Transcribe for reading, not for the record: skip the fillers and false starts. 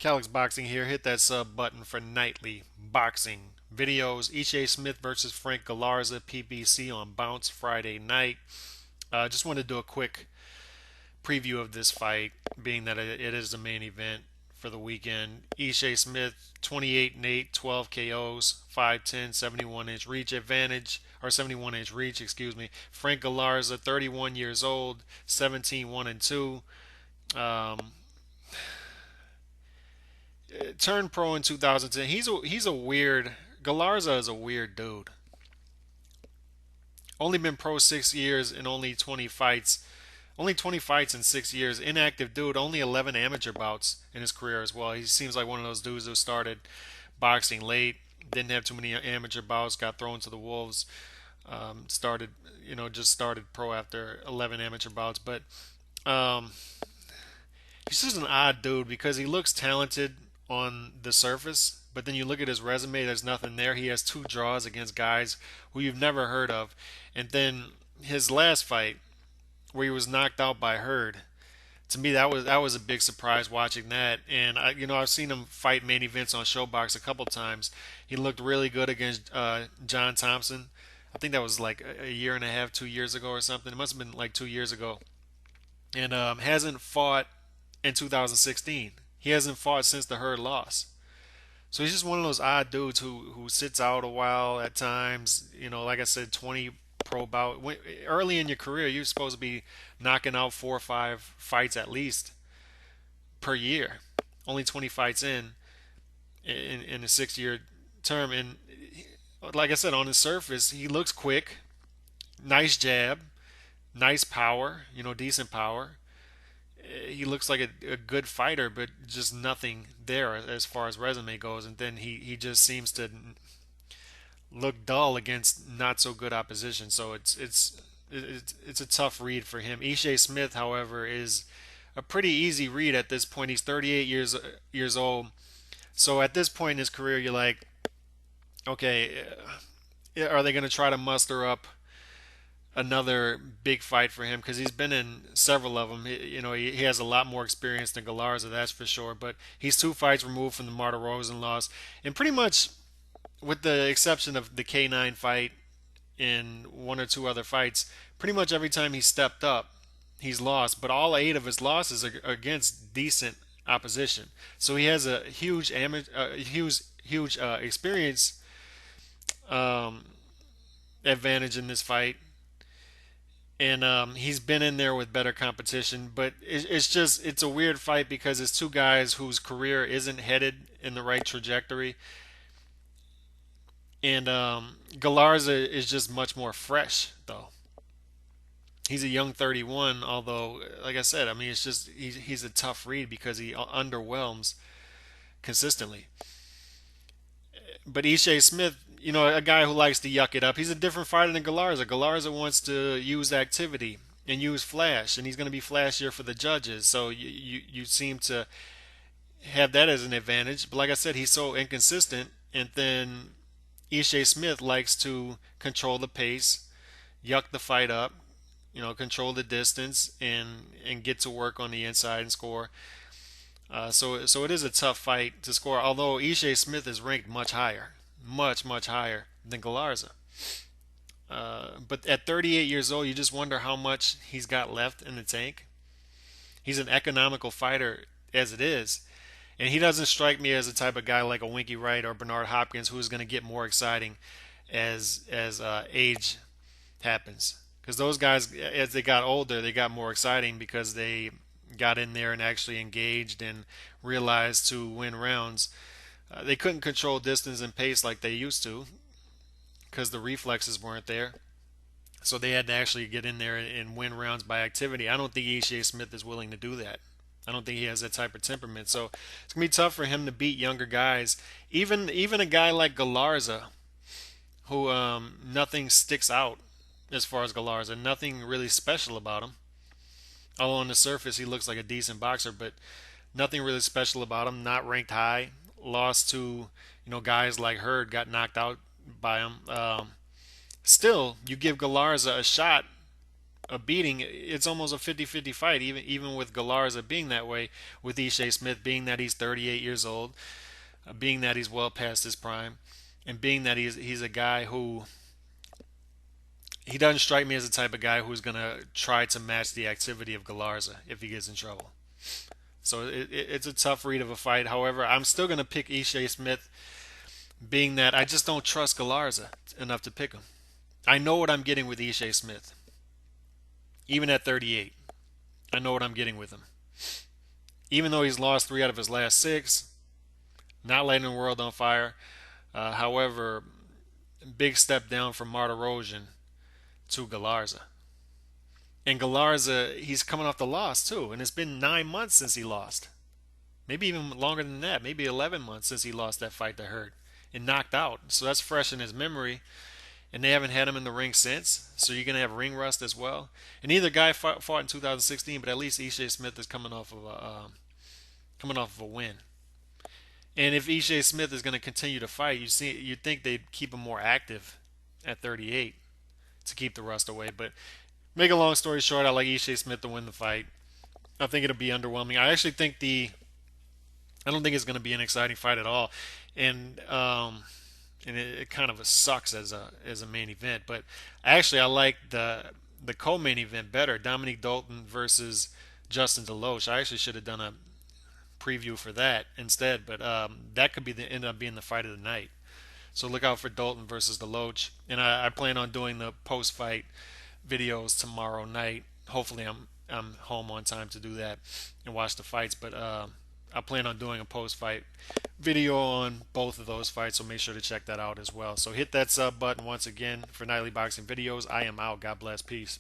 Calix Boxing here. Hit that sub button for nightly boxing videos. Ishe Smith versus Frank Galarza, PBC on Bounce Friday night. Just wanted to do a quick preview of this fight, being that it is the main event for the weekend. Ishe Smith, 28 and 8, 12 KOs, 5'10", 71-inch reach advantage, or 71-inch reach, excuse me. Frank Galarza, 31 years old, 17 1 and 2. Um, Turned pro in 2010. He's a weird. Galarza is a weird dude. Only been pro 6 years and only 20 fights. Only 20 fights in 6 years. Inactive dude. Only 11 amateur bouts in his career as well. He seems like one of those dudes who started boxing late. Didn't have too many amateur bouts. Got thrown to the wolves. Started, just started pro after 11 amateur bouts. But um, he's just an odd dude because he looks talented on the surface, but then you look at his resume, there's nothing there. He has two draws against guys who you've never heard of. And then his last fight, where he was knocked out by Hurd, to me that was a big surprise watching that. And I've seen him fight main events on Showbox a couple times. He looked really good against John Thompson. I think that was like a year and a half, 2 years ago or something. It must have been like 2 years ago. And hasn't fought in 2016. He hasn't fought since the Hurd loss. So he's just one of those odd dudes who sits out a while at times. Like I said, 20 pro bout. Early in your career, you're supposed to be knocking out 4 or 5 fights at least per year. Only 20 fights in a 6 year term. And like I said, on the surface, he looks quick, nice jab, nice power. Decent power. He looks like a good fighter, but just nothing there as far as resume goes. And then he just seems to look dull against not so good opposition. So it's a tough read for him. Ishe Smith, however, is a pretty easy read at this point. He's 38 years old. So at this point in his career, you're like, okay, are they going to try to muster up another big fight for him? Because he's been in several of them. He has a lot more experience than Galarza, that's for sure. But he's 2 fights removed from the Marta Rosen loss, and pretty much, with the exception of the K9 fight and one or two other fights, pretty much every time he stepped up, he's lost. But all 8 of his losses are against decent opposition. So he has a huge experience um, advantage in this fight, and he's been in there with better competition. But it's a weird fight because it's two guys whose career isn't headed in the right trajectory, and Galarza is just much more fresh though. He's a young 31, although like I said, I mean it's just he's a tough read because he underwhelms consistently. But Ishe Smith, a guy who likes to yuck it up. He's a different fighter than Galarza. Galarza wants to use activity and use flash, and he's going to be flashier for the judges. So you seem to have that as an advantage. But like I said, he's so inconsistent. And then Ishe Smith likes to control the pace, yuck the fight up, control the distance, and get to work on the inside and score. So it is a tough fight to score. Although Ishe Smith is ranked much higher, much higher than Galarza. But at 38 years old, you just wonder how much he's got left in the tank. He's an economical fighter as it is, and he doesn't strike me as the type of guy like a Winky Wright or Bernard Hopkins who is going to get more exciting as age happens. Because those guys, as they got older, they got more exciting because they got in there and actually engaged and realized to win rounds. They couldn't control distance and pace like they used to because the reflexes weren't there. So they had to actually get in there and win rounds by activity. I don't think Ishe Smith is willing to do that. I don't think he has that type of temperament. So it's gonna be tough for him to beat younger guys. Even a guy like Galarza, who nothing sticks out as far as Galarza. Nothing really special about him. Although on the surface he looks like a decent boxer, but nothing really special about him. Not ranked high. Lost to guys like Hurd, got knocked out by him. Still, you give Galarza a shot a beating. It's almost a 50-50 fight, even with Galarza being that way, with Ishe Smith being that he's 38 years old, being that he's well past his prime, and being that he's a guy who he doesn't strike me as the type of guy who's gonna try to match the activity of Galarza if he gets in trouble. So it's a tough read of a fight. However, I'm still gonna pick Ishe Smith, being that I just don't trust Galarza enough to pick him. I know what I'm getting with Ishe Smith, even at 38. I know what I'm getting with him. Even though he's lost 3 out of his last 6, not lighting the world on fire. However, big step down from Martirosyan to Galarza. And Galarza, he's coming off the loss too, and it's been 9 months since he lost. Maybe even longer than that. Maybe 11 months since he lost that fight to Hurt and knocked out. So that's fresh in his memory, and they haven't had him in the ring since. So you're gonna have ring rust as well. And neither guy fought in 2016, but at least Ishe Smith is coming off of a win. And if Ishe Smith is going to continue to fight, you'd think they'd keep him more active at 38 to keep the rust away. But make a long story short, I like Ishe Smith to win the fight. I think it'll be underwhelming. I don't think it's going to be an exciting fight at all, and it kind of sucks as a main event. But actually, I like the co-main event better. Dominique Dolton versus Justin Deloach. I actually should have done a preview for that instead, but that could be end up being the fight of the night. So look out for Dolton versus Deloach, and I plan on doing the post-fight videos tomorrow night. Hopefully, I'm home on time to do that and watch the fights. But I plan on doing a post-fight video on both of those fights, so make sure to check that out as well. So hit that sub button once again for nightly boxing videos. I am out. God bless. Peace.